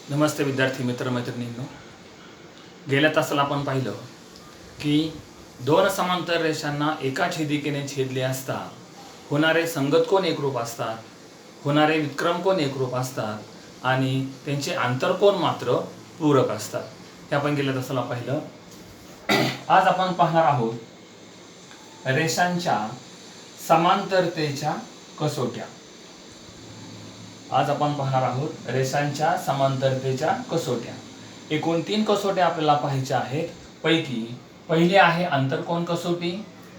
नमस्ते विद्यार्थी मित्र मैत्रिणींनो. गेल्या तासाला आपण पाहिलं की दोन समांतर रेषांना एका छेदिकेने छेदले असता होणारे संगत कोन एकरूप असतात, होणारे विक्रम कोन एकरूप असतात आणि त्यांचे आंतरकोन मात्र पूरक असतात. हे आपण गेल्या तासाला पाहिलं. आज आपण पाहणार आहोत रेषांच्या समांतरतेच्या कसोट्या. आज आपण पाहणार आहोत रेषांच्या समांतरतेच्या कसोट्या. एकूण 3 कसोट्या आपल्याला पाहायच्या आहेत. पैकी पहिली आहे आंतरकोन कसोटी,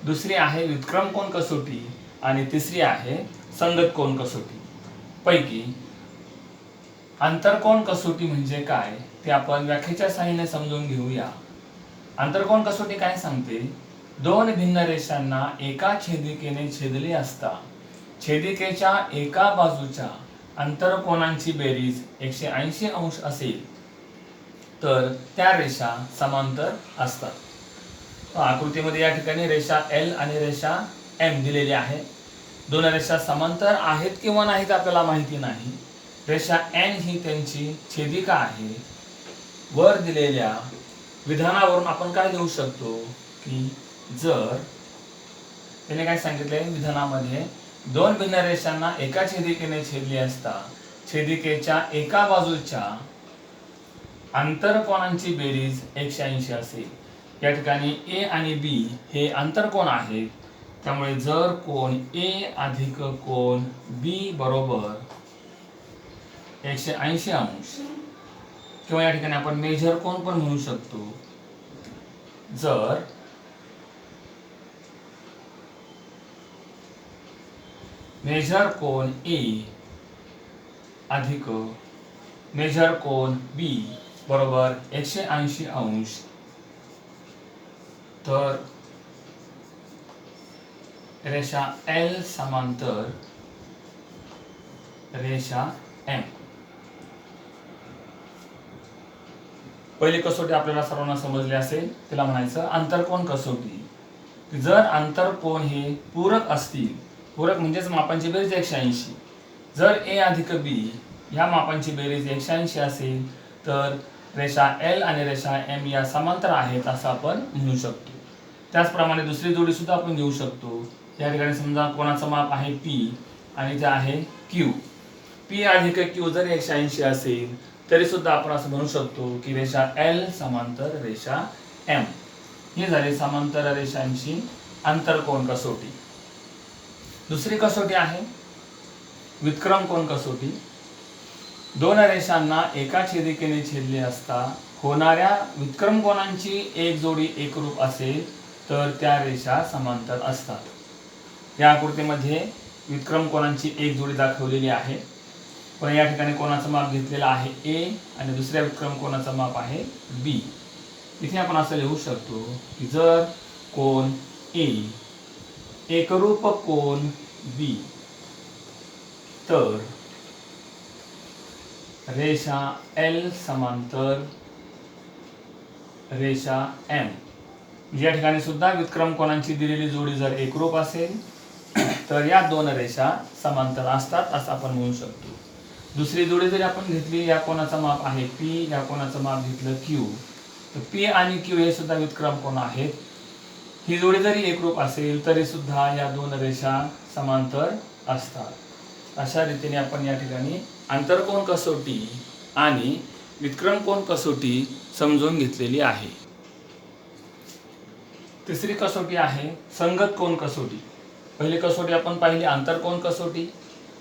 दुसरी आहे विक्रम कोन कसोटी आणि तिसरी आहे संगत कोन कसोटी. पैकी आंतरकोन कसोटी म्हणजे काय ते आपण व्याख्येच्या सहाय्याने समजून घेऊया. आंतरकोन कसोटी काय सांगते? दोन भिन्न रेषांना एका छेदिकेने छेदले असता छेदिकेच्या एका बाजूच्या आंतरकोनांची बेरीज 180 अंश असेल तर त्या रेषा समांतर असतात. आकृतीमध्ये या ठिकाणी रेषा L आणि रेषा M दिलेली आहे. दोन रेषा समांतर आहेत किंवा नाहीत आपल्याला माहिती नाही. रेषा N ही त्यांची छेदिका आहे. वर दिलेल्या विधानावरून आपण काय लिहू शकतो की जर त्याने काय सांगितले विधानामध्ये दोन भिन्न रेषांना एका छेदिकेने छेदले असता छेदिकेच्या एका बाजूच्या आंतरकोनांची बेरीज 180 असेल. या ठिकाणी A आणि B हे आंतरकोन आहेत. त्यामुळे जर कोन A अधिक कोन B बरोबर 180 अंश किंवा या ठिकाणी आपण मेजर कोन पण म्हणू शकतो. जर मेजर कोन A अधिक मेजर कोन B बरोबर 180 अंश तर रेषा L समांतर रेषा M. पहिली कसोटी आपल्याला सर्वांना समजली असेल. तिला म्हणायचं आंतरकोन कसोटी. जर आंतरकोन हे पूरक असतील, पूरक म्हणजेच मापांची बेरीज 180, जर A अधिक B या मापांची बेरीज 180 असेल तर रेषा L आणि रेषा M या समांतर आहेत असं आपण म्हणू शकतो. त्याचप्रमाणे दुसरी जोडी सुद्धा आपण घेऊ शकतो. या ठिकाणी समजा कोणाचं माप आहे P आणि ते आहे Q. P अधिक Q जर 180 असेल तरी सुद्धा आपण असं म्हणू शकतो की रेषा L समांतर रेषा M. ही झाली समांतर रेषांची आंतरकोन कसोटी. दुसरी कसोटी आहे विक्रम कोन कसोटी. दोन रेषांना एका छेदिकेने छेदले असता होणाऱ्या विक्रम कोनांची एक जोडी एकरूप असेल तर त्या रेषा समांतर असतात. या आकृतीमध्ये विक्रम कोनांची एक जोडी दाखवलेली आहे. पण या ठिकाणी कोणाचं माप घेतलेलं आहे A आणि दुसऱ्या विक्रम कोनाचं माप आहे B. इथे आपण असं लिहू शकतो की जर कोन A एकरूप कोन B तर रेषा L समांतर रेषा M. या ठिकाणी सुद्धा विक्रम कोनांची दिलेली जोडी जर एकरूप असेल तर या दोन रेषा समांतर असतात असं आपण म्हणू शकतो. दुसरी जोडी जरी आपण घेतली, या कोणाचं माप आहे P, या कोणाचं माप घेतलं Q, तर P आणि Q हे सुद्धा विक्रम कोन आहेत. ही जोडी जरी एकरूप असेल तरी सुद्धा या दोन रेषा समांतर असतात. अशा रीतीने आपण या ठिकाणी आंतरकोन कसोटी आणि विक्रम कोन कसोटी समजून घेतलेली आहे. तिसरी कसोटी आहे संगत कोन कसोटी. पहिली कसोटी आपण पाहिली आंतरकोन कसोटी,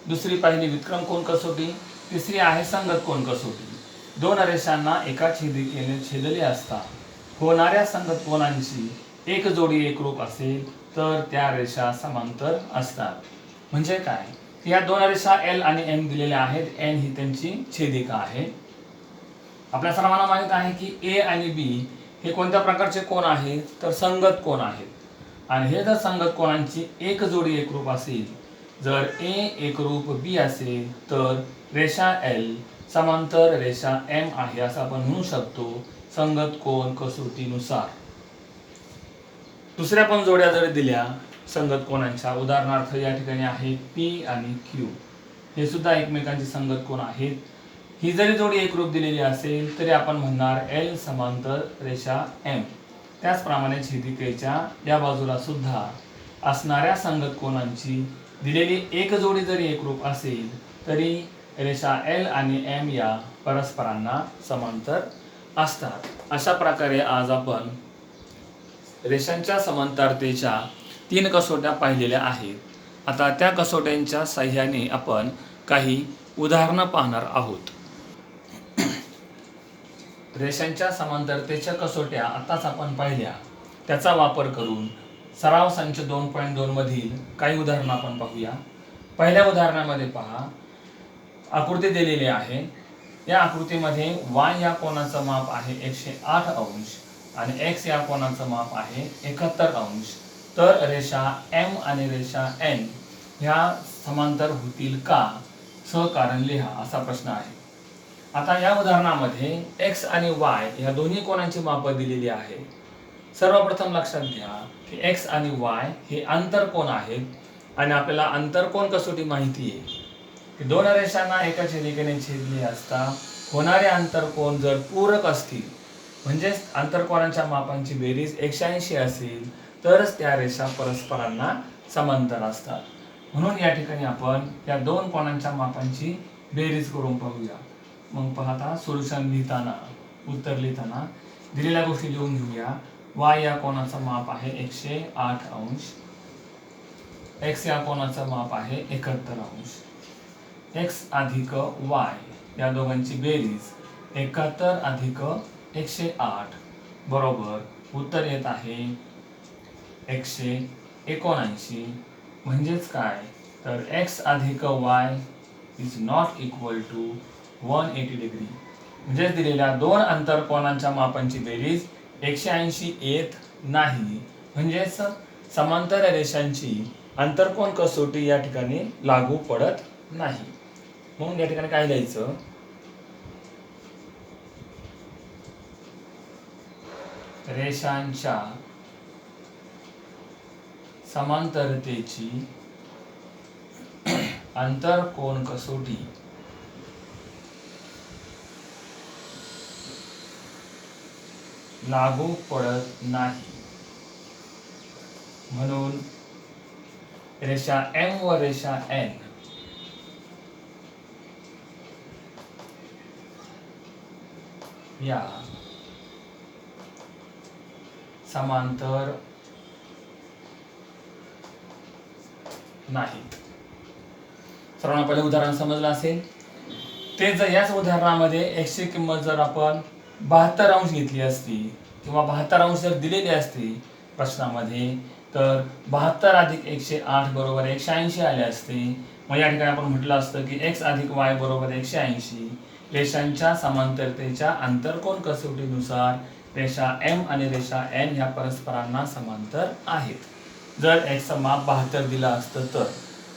दुसरी पाहिली विक्रम कोन कसोटी, तिसरी आहे संगत कोन कसोटी. दोन रेषांना एका छेदिकेने छेदले असता होणाऱ्या संगत कोनांची एक जोडी एकरूप असेल तर त्या रेषा समांतर असतात. म्हणजे काय? या दोन रेषा L आणि M दिलेल्या आहेत. N ही त्यांची छेदिका आहे. आपल्या सर्वांना माहित आहे की A आणि B हे कोणत्या प्रकारचे कोन आहेत तर संगत कोन आहेत. आणि हे जर संगत कोनांची एक जोडी एकरूप असेल, जर A एकरूप B असेल तर रेषा L समांतर रेषा M आहे असं आपण म्हणू शकतो संगत कोन कसोटीनुसार. दुसऱ्या पण जोड्या जर दिल्या संगत कोनांच्या, उदाहरणार्थ या ठिकाणी आहे P आणि Q, हे सुद्धा एकमेकांचे संगत कोन आहेत. ही जरी जोडी एकरूप दिलेली असेल तरी आपण म्हणणार एल समांतर रेषा एम. त्याचप्रमाणे छेदिकेच्या या बाजूला सुद्धा असणाऱ्या संगत कोनांची दिलेली एक जोडी जरी एकरूप असेल तरी रेषा एल आणि एम या परस्परांना समांतर असतात. अशा प्रकारे आज आपण रेषांच्या समांतरतेच्या 3 कसोट्या पाहिलेल्या आहेत. आता त्या कसोट्यांच्या साहाय्याने आपण काही उदाहरणं पाहणार आहोत. रेषांच्या समांतरतेच्या कसोट्या आताच आपण पाहिल्या, त्याचा वापर करून सराव संच 2.2 मधील काही उदाहरणं आपण पाहूया. पहिल्या उदाहरणामध्ये पहा, आकृती दिलेली आहे. या आकृतीमध्ये y या कोनाचं माप आहे 108 अंश आणि x या कोनाचं माप आहे 71 अंश. तर रेषा m आणि रेषा n ह्या समांतर होतील का? सहकारण लिहा असा प्रश्न आहे. आता या उदाहरणामध्ये x आणि y या दोन्ही कोनांची माप दिलेली आहे. सर्वप्रथम लक्षात घ्या की x आणि y हे आंतरकोन आहेत आणि आपल्याला आंतरकोन कसोटी माहिती आहे की दोन रेषांना एका छेदिकेने छेदले असता होणारे आंतरकोन जर पूरक असतील म्हणजेच आंतरकोनांच्या मापांची बेरीज 180 असेल तरच त्या रेषा परस्परांना समांतर असतात. म्हणून या ठिकाणी आपण या दोन कोनांच्या मापांची बेरीज करून पाहूया. मग पाहता सोल्युशन लिहिताना, उत्तर लिहिताना दिलेल्या गोष्टी लिहून घेऊया. y या कोनाचं माप आहे 108 अंश, x या कोनाचं माप आहे 71 अंश. x अधिक y या दोघांची बेरीज 71 अधिक 108 बरोबर उत्तर येत आहे 179. म्हणजेच काय तर x अधिक y is not equal to 180 degree. म्हणजे दिलेल्या दोन आंतरकोनांच्या मापांची बेरीज 180 येत नाही. म्हणजेच समांतर रेषांची आंतरकोन कसोटी या ठिकाणी लागू पडत नाही. म्हणून या ठिकाणी काय लिहायचं, रेषांच्या समांतरतेची आंतरकोन कसोटी लागू पडत नाही. म्हणून रेषा M व रेषा N या समांतर नाहीत. सर्वांना पहिले उदाहरण समजलं असेल. ते जर याच उदाहरणामध्ये x ची किंमत जर आपण 72 अंश घेतली असती किंवा 72 अंश जर दिलेली असती प्रश्नामध्ये तर 72 अधिक 108 बरोबर 180 आले असते. मग या ठिकाणी आपण म्हटलं असतं की x अधिक y बरोबर 180. रेषांच्या समांतरतेच्या आंतरकोन कसोटीनुसार रेषा M आणि रेषा N ह्या परस्परांना समांतर आहेत. जर x चं माप 72 दिलं असतं तर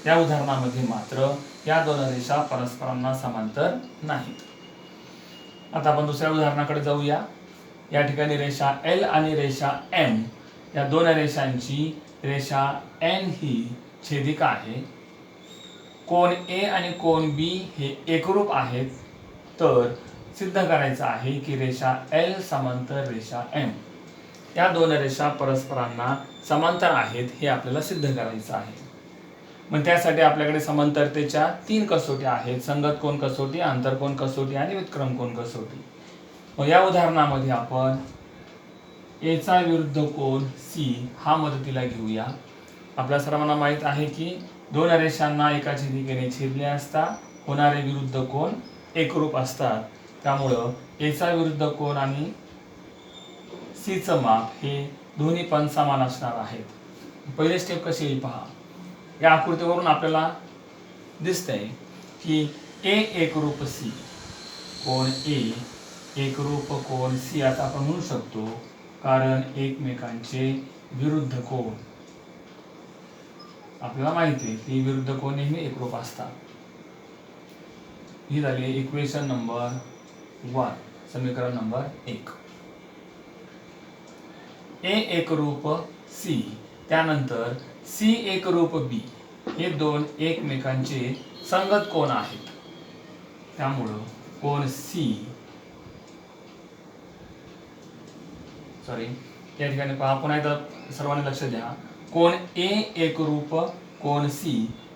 या उदाहरणामध्ये मात्र या दोन रेषा परस्परांना समांतर नाहीत. आता आपण दुसऱ्या उदाहरणाकडे जाऊया. या ठिकाणी रेषा L आणि रेषा M या दोन रेषांची रेषा N ही छेदिका आहे. कोन A आणि कोन B हे एकरूप आहेत. तर सिद्ध करायचं आहे की रेषा L समांतर रेषा M या दोन रेषा परस्परांना समांतर आहेत हे आपल्याला सिद्ध करायचं आहे. मग त्यासाठी आपल्याकडे समांतरतेच्या 3 कसोट्या आहेत, संगत कोन कसोटी, आंतरकोन कसोटी आणि व्युत्क्रम कोन कसोटी. मग या उदाहरणामध्ये आपण A चा विरुद्ध कोन C हा मदतीला घेऊया. आपल्या सर्वांना माहित आहे की दोन रेषांना एका छेदिकेने छेदले असता होणारे विरुद्ध कोन एकरूप असतात. त्यामुळं A चा विरुद्ध कोन आणि C चं माप हे दोन्ही पण समान असणार आहेत. पहिली स्टेप कशी येईल पहा. या आकृतीवरून आपल्याला दिसतंय की A एकरूप C, कोन A एकरूप कोन C आता आपण म्हणू शकतो कारण एकमेकांचे विरुद्ध कोन आपल्याला माहिती आहे की विरुद्ध कोन नेहमी एकरूप असतात. ही झाली इक्वेशन नंबर 1, समीकरण नंबर 1. A एकरूप C त्यानंतर C एकरूप B हे दोन एकमेकांचे संगत कोन आहेत. त्यामुळं कोन सी, सॉरी या ठिकाणी पहा पुन्हा एकदा सर्वांनी लक्ष द्या, कोन ए एकरूप कोन सी,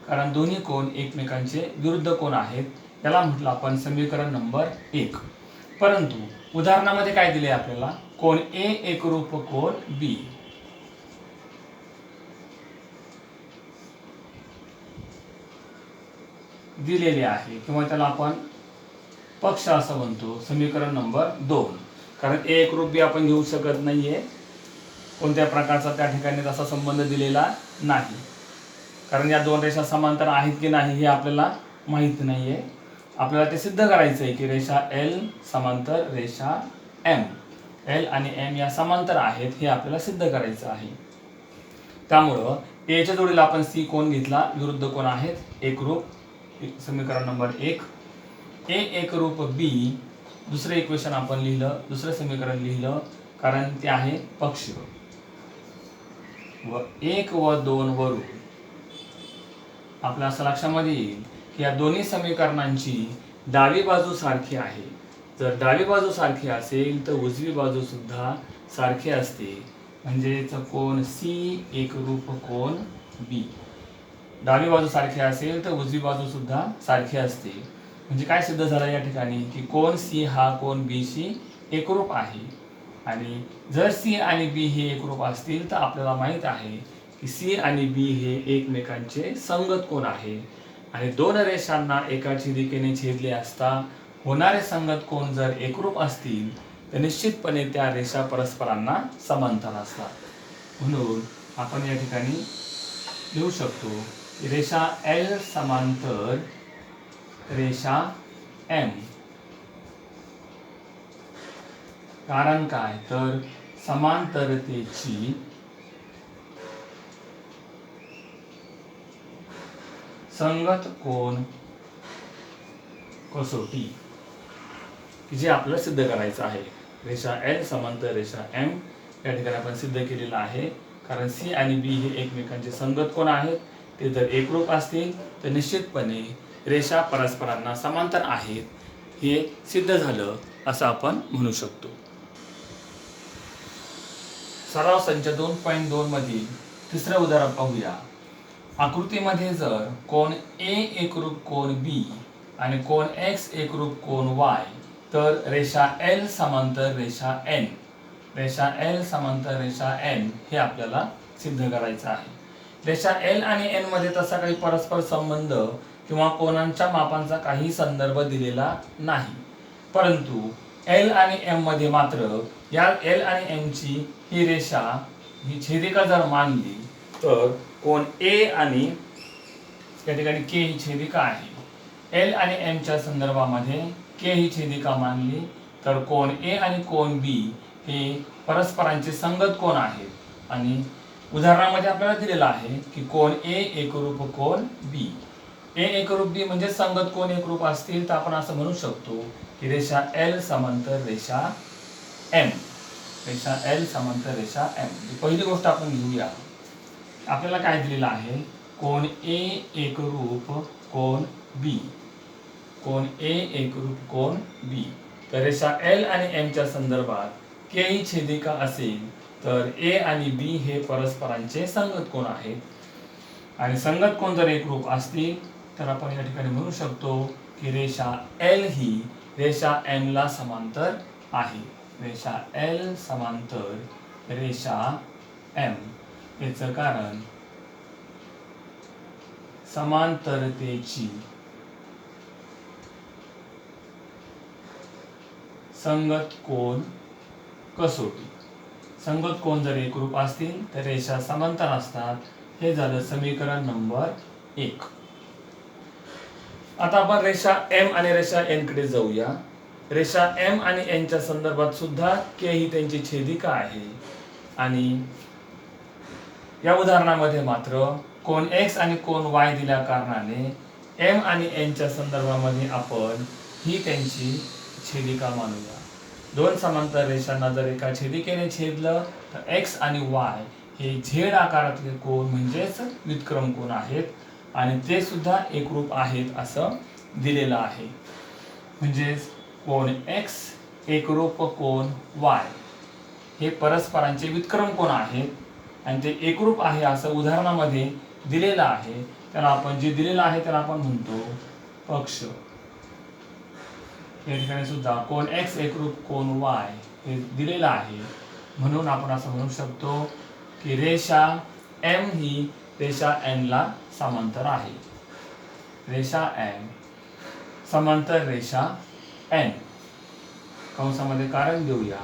कारण दोन्ही कोन एकमेकांचे विरुद्ध कोन आहेत, याला म्हटलं आपण समीकरण नंबर 1. परंतु उदाहरणामध्ये काय दिले आपल्याला, कोन ए एकरूप कोन बी. दिलेले आहे किंवा त्याला आपण पक्ष असं म्हणतो, समीकरण नंबर 2. कारण ए एकरूप बी आपण घेऊ शकत नाहीये, कोणत्या प्रकारचा त्या ठिकाणी तसा संबंध दिलेला नाही, कारण या दोन रेषा समांतर आहेत की नाही हे आपल्याला माहित नाहीये. आपल्याला ते सिद्ध करायचं आहे की रेषा एल समांतर रेषा एम, एल आणि एम या समांतर आहेत हे आपल्याला सिद्ध करायचं आहे. त्यामुळं ए च्या जोडीला आपण सी कोन घेतला, विरुद्ध कोन आहेत एकरूप, समीकरण नंबर 1. ए एकरूप बी, दुसरे इक्वेशन आपण लिहिलं, दुसरं समीकरण लिहिलं, कारण ते आहे पक्ष. व 1 व 2 वरून आपल्या असं लक्षामध्ये येईल की या दोन्ही समीकरणांची डावी बाजू सारखी आहे. जर डावी बाजू सारखी असेल तर उजवी बाजू सुद्धा सारखी असते, म्हणजेच कोन सी एकरूप कोन बी. डावी बाजू सारखी असेल तर उजवी बाजू सुद्धा सारखी असते. म्हणजे काय सिद्ध झालं या ठिकाणी की कोन सी हा कोन बी शी एकरूप आहे. आणि जर सी आणि बी हे एकरूप असतील तर आपल्याला माहित आहे की सी आणि बी हे एकमेकांचे संगत कोन आहे. आणि दोन रेषांना एका छेदिकेने छेदले असता होणारे संगत कोन जर एकरूप असतील तर निश्चितपणे त्या रेषा परस्परांना समांतर असतात. म्हणून आपण या ठिकाणी लिहू शकतो की रेषा एल समांतर रेषा एम. कारण काय तर समांतरतेची संगत कोन कसोटी, जे आपल्याला सिद्ध करायचं आहे. रेषा एल समांतर रेषा एम या ठिकाणी आपण सिद्ध केलेलं आहे, कारण सी आणि बी हे एकमेकांचे संगत कोन आहेत. ते जर एकरूप असतील तर निश्चितपणे रेषा परस्परांना समांतर आहेत हे सिद्ध झालं असं आपण म्हणू शकतो. सराव संच 2.2 मधील तिसरे उदाहरण पाहूया. आकृतीमध्ये जर कोन ए एकरूप कोन बी आणि कोन एक्स एकरूप कोन वाय, तर रेषा एल समांतर रेषा एन, रेषा एल समांतर रेषा एन हे आपल्याला सिद्ध करायचं आहे. रेषा एल आणि एन मध्ये तसा काही परस्पर संबंध किंवा कोनांच्या मापांचा काही संदर्भ दिलेला नाही, परंतु एल आणि एम मध्ये मात्र या एल आणि एम ची ही रेषा ही छेदिका जर मानली तर कोन ए आणि या ठिकाणी के ही छेदिका आहे. एल आणि एम च्या संदर्भामध्ये के ही छेदिका मानली तर कोन ए आणि कोन बी हे परस्परांचे संगत कोन आहेत. आणि उदाहरणामध्ये आपल्याला दिलेला आहे की कोन ए एकरूप कोन बी. ए एकरूप बी म्हणजे संगत कोन एकरूप असतील तर आपण असं म्हणू शकतो की रेषा एल समांतर रेषा एम, रेषा एल समांतर रेषा एम. पहिली गोष्ट आपण घेऊया. आपल्याला काय दिलेलं आहे, कोन ए एकरूप कोन बी, कोन ए एकरूप कोन बी. तर रेषा एल आणि एम च्या संदर्भात के ही छेदिका असेल तर ए आणि बी हे परस्परांचे संगत कोन आहेत. आणि संगत कोन जर एकरूप असतील तर आपण या ठिकाणी म्हणू शकतो की रेषा एल ही रेषा एम ला समांतर आहे. रेषा एल समांतर रेषा एम. याचं कारण समांतरतेची संगत कोन कसोटी. संगत कोन जर एकरूप असतील तर रेषा समांतर असतात. हे झालं समीकरण नंबर 1. आता आपण रेषा एम आणि रेषा एन कडे जाऊया. रेषा एम आणि एन च्या संदर्भात सुद्धा के ही त्यांची छेदिका आहे. आणि या उदाहरणामध्ये मात्र कोन एक्स आणि कोन वाय दिल्या कारणाने एम आणि एन च्या संदर्भामध्ये आपण ही त्यांची छेदिका मानूया. दोन समांतर रेषांना जर एका छेदिकेने छेदलं तर एक्स आणि वाय हे झेड आकारातले कोन म्हणजेच व्युत्क्रम कोन आहेत आणि ते सुद्धा एकरूप आहेत असं दिलेलं आहे. म्हणजेच कोन x एकरूप कोन y हे परस्परांचे व्युत्क्रम कोन आहेत आणि ते एकरूप आहे असं उदाहरणामध्ये दिलेलं आहे. त्याला आपण जे दिलेलं आहे त्याला आपण म्हणतो पक्ष. या ठिकाणी सुद्धा कोन x एकरूप कोन y हे दिलेलं आहे, म्हणून आपण असं म्हणू शकतो की रेषा m ही रेषा n ला समांतर आहे. रेषा m समांतर रेषा n. कंसामध्ये कारण देऊया.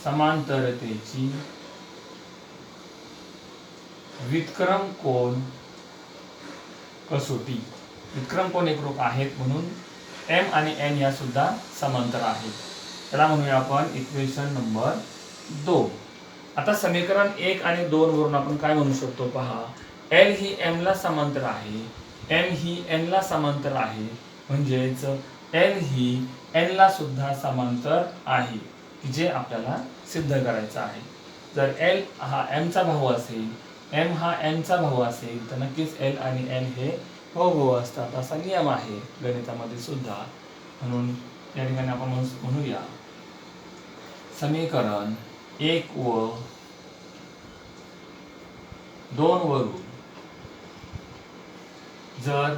समांतरतेची व्युत्क्रम कोन कसोटी. व्युत्क्रम कोन एकरूप आहेत म्हणून m आणि n या सुद्धा समांतर आहेत. त्याला म्हणूया आपण इक्वेशन नंबर 2. आता समीकरण 1 आणि 2 वरून आपण काय म्हणू शकतो पहा. l ही m ला समांतर आहे, m ही n ला समांतर आहे, म्हणजेच n ही n ला सुद्धा समांतर आहे, जे आपल्याला सिद्ध करायचं आहे. जर l हा m चा भाऊ असेल, m हा n चा भाऊ असेल, तर नक्कीच l आणि n हे भाऊ असतात असा नियम आहे गणितामध्ये सुद्धा. म्हणून या ठिकाणी आपण म्हणूया समीकरण 1 व 2 वरून जर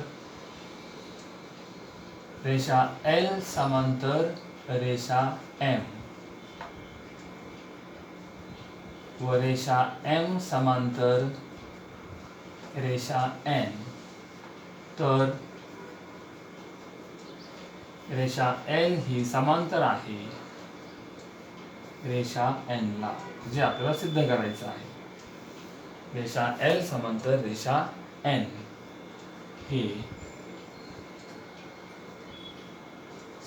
रेषा L समांतर रेषा M व रेषा M समांतर रेषा N, तर रेषा L ही समांतर आहे रेषा N ला, जे आपल्याला सिद्ध करायचं आहे. रेषा L समांतर रेषा N हे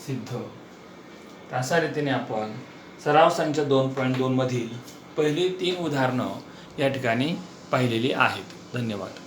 सिद्ध. अशा रीतीने आपण सराव संच 2.2 मधील पहिली 3 उदाहरणं या ठिकाणी पाहिलेली आहेत. धन्यवाद.